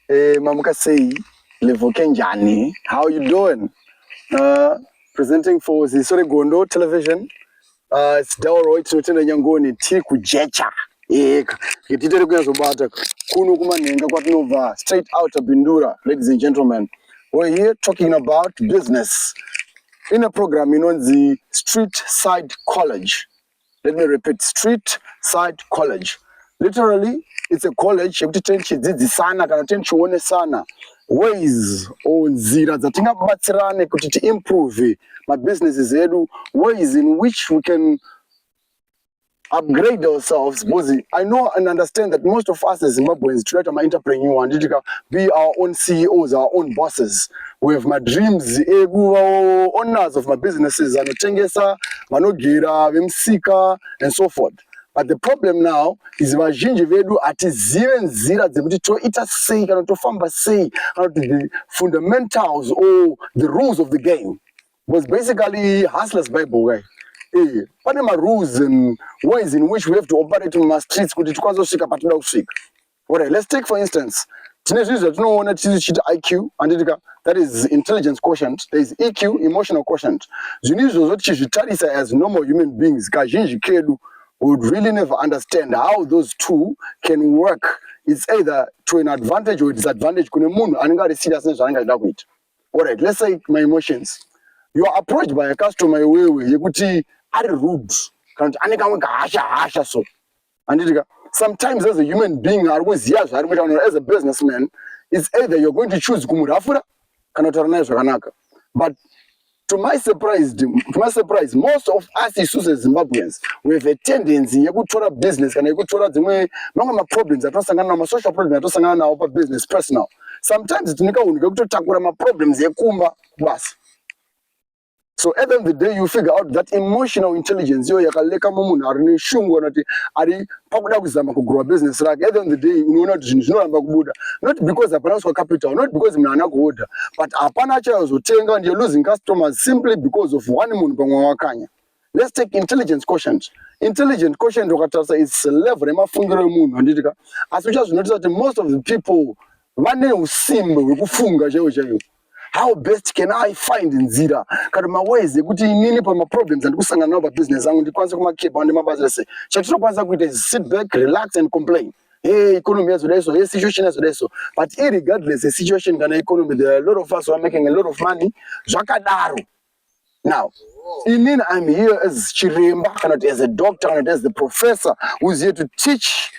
Mamuka say Levokenjani, how you doing? Presenting for the Sore Gondo television. It's Dauro it's written in Yangoni Tiku Jecha. It did about Kunu Kumanenga Nova, straight out of Bindura, ladies and gentlemen. We're here talking about business in a program the Street Side College. Let me repeat, Street Side College. Literally, it's a college sana ways or zira zatingabatsirane kuti improve my businesses edu, ways in which we can upgrade ourselves. Because I know and understand that most of us as Zimbabweans try to be entrepreneur and be our own CEOs, our own bosses. We have my dreams, owners of my businesses, and Tengesa, Manogira, Vimsika, and so forth. But the problem now is vazhinji vedu ati zive nzira dzekuti toita sei kana tofamba sei kana the fundamentals or the rules of the game. Was basically hustlers Bible way. What are my rules and ways in which we have to operate in my streets? Alright, let's take for instance, IQ and that is intelligence quotient. There is EQ, emotional quotient. As normal human beings, would really never understand how those two can work. It's either to an advantage or disadvantage. Alright, let's say my emotions. You are approached by a customer you could see are rude. So. And sometimes as a human being, as a businessman, it's either you're going to choose Kumurafura, but to my surprise, most of us as Zimbabweans, we have a tendency to go to business and go to the problems that are social problems that are business personal. Sometimes it's go to tackle my problems. So at the end of the day, you figure out that emotional intelligence, you yakaleka mumu ari shungu nati ari pakuda kuzama kugrow business like at the end of the day, not because apana kwa capital, not because mnana kuoda, but apana cha uzotenga and you're losing customers simply because of one munhu pamwakanya. Let's take intelligence quotient. Intelligent quotient is a level emafungiro munhu andika. As we just notice that most of the people vane usimbe wekufunga cheo. How best can I find in Zira? Because my ways, the good thing my problems and kusanga na business. I'm going to keep on the business. Chatro kwanza kuite sit back, relax and complain. Hey, economy as well, hey, situation as well. But irregardless, the situation can economy. There are a lot of us who are making a lot of money. Jakadaru. Now, I'm here as Chiremba, as a doctor, and as the professor who's here to teach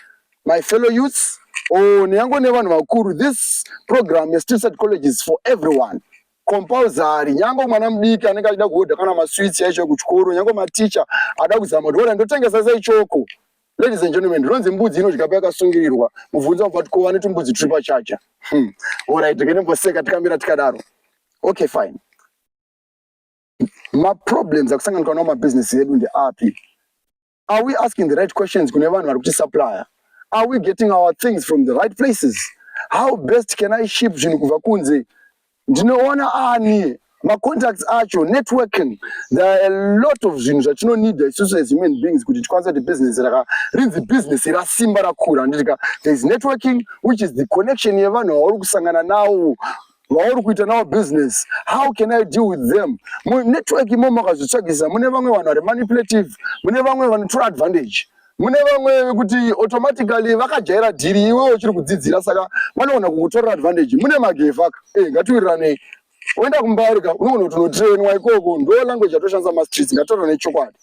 my fellow youths. This program, Street Side College, is for everyone. Compulsory. Nyango manambika anekaida kuoda kana maswitch yacho kuchikoro, nyango maticha adakuzama ndora ndotenga sasa ichoko. Ladies and gentlemen, ronze mbudzi inozvikapeka sungirirwa. Muvunza kuti ko vane tumbudzi tripa chacha. Alright, tikanemboseka tikamira tikadaro. Okay, fine. My problems akusangana na my business yedu ndi api. Are we asking the right questions kune vanhu vari kuti supplier? Are we getting our things from the right places? How best can I ship zvinhu kubva kunze? Ndinoona ani my contacts acho networking. There are a lot of zvinhu zvatino need isusu as human beings kuti tikwanise the business rinzi business rasimba rakura. There is networking, which is the connection yevanhu vauri kusangana navo vauri kuita navo business. How can I deal with them? Network imomo makazvitsvagisa mune vamwe vanhu vari manipulative, mune vamwe vanotora advantage. Mune vamwe kuti automatically vakajaira dhiri iwe uchiri kudzidzira saka vanoona kukutorera advantage. Mune magevaka ngatiwirirane oenda kumbarika unoona kuti unotrainwa ikoko ndo language yatoshandisa mastreets ngatitorera nechokwadi.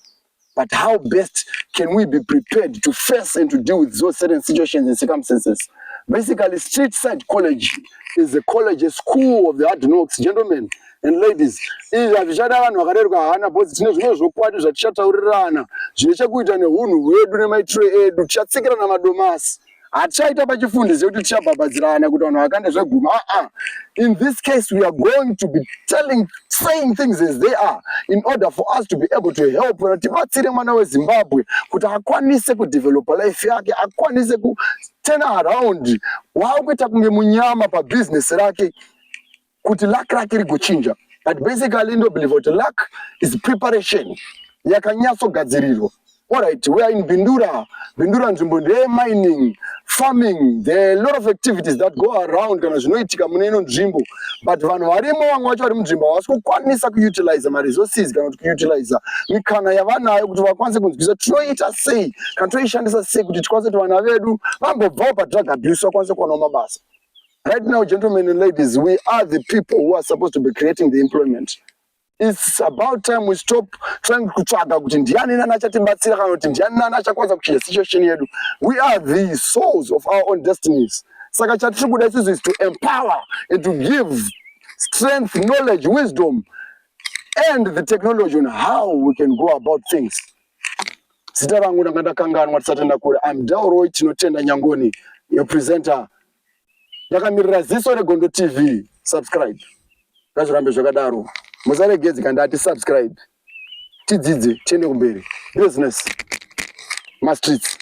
But how best can we be prepared to face and to deal with those certain situations and circumstances? Basically, Street Side College is a college, a school of the hard knocks, gentlemen and ladies. Izvi hazvichada vanhu vakarerwa hana bhozi tine zvimwe zvokwadi zvatichatauririrana zvine chekuita neunhu hwedu nemaitiro edu tichatsikira namadomasi. Hatichaita pachifundisi kuti tichabhabhadzirana kuti vanhu vakande zveguma. In this case, we are going to be saying things as they are in order for us to be able to help tibatsire mwana weZimbabwe kuti akwanise kudevelopa life yake, akwanise turn around waakuita kunge munyama pabusiness rake kuti luck rake rigochinja. But basically, no believe what luck is preparation yakanyatsogadzirirwa. All right, we are in Bindura. Bindura nzvimbo ndeye mining, farming. There are a lot of activities that go around kana zvinoitika mune ino nzvimbo. But vanhu varimo vamwe vacho vari munzvimbo havasi kukwanisa kuutilize ma-resources kana kuti kuutilize mikana yavanayo kuti vakwanise kunzwisisa tinoita sei kana toishandisa sei kuti tikwanise kuti vana vedu vambobvawo pa-drug abuse vakwanise kuwanawo mabasa. Right now, gentlemen and ladies, we are the people who are supposed to be creating the employment. It's about time we stop trying kutsvaga kuti ndiani nani achatibatsira kana kuti ndiani nani achakwanisa kuchinja situation yedu. We are the souls of our own destinies. Saka chatiri kuda isusu is to empower and to give strength, knowledge, wisdom, and the technology on how we can go about things. Zita rangu ndakandakanganwa tisatenda kure. I'm Dauro Chinotenda Nyangoni, your presenter. Ndakamirira Ziso reGondo TV. Subscribe. Ngazvirambe zvakadaro. Musaregedze kana ndati subscribe. Tidzidze tiende kumberi. Business. Ma streets.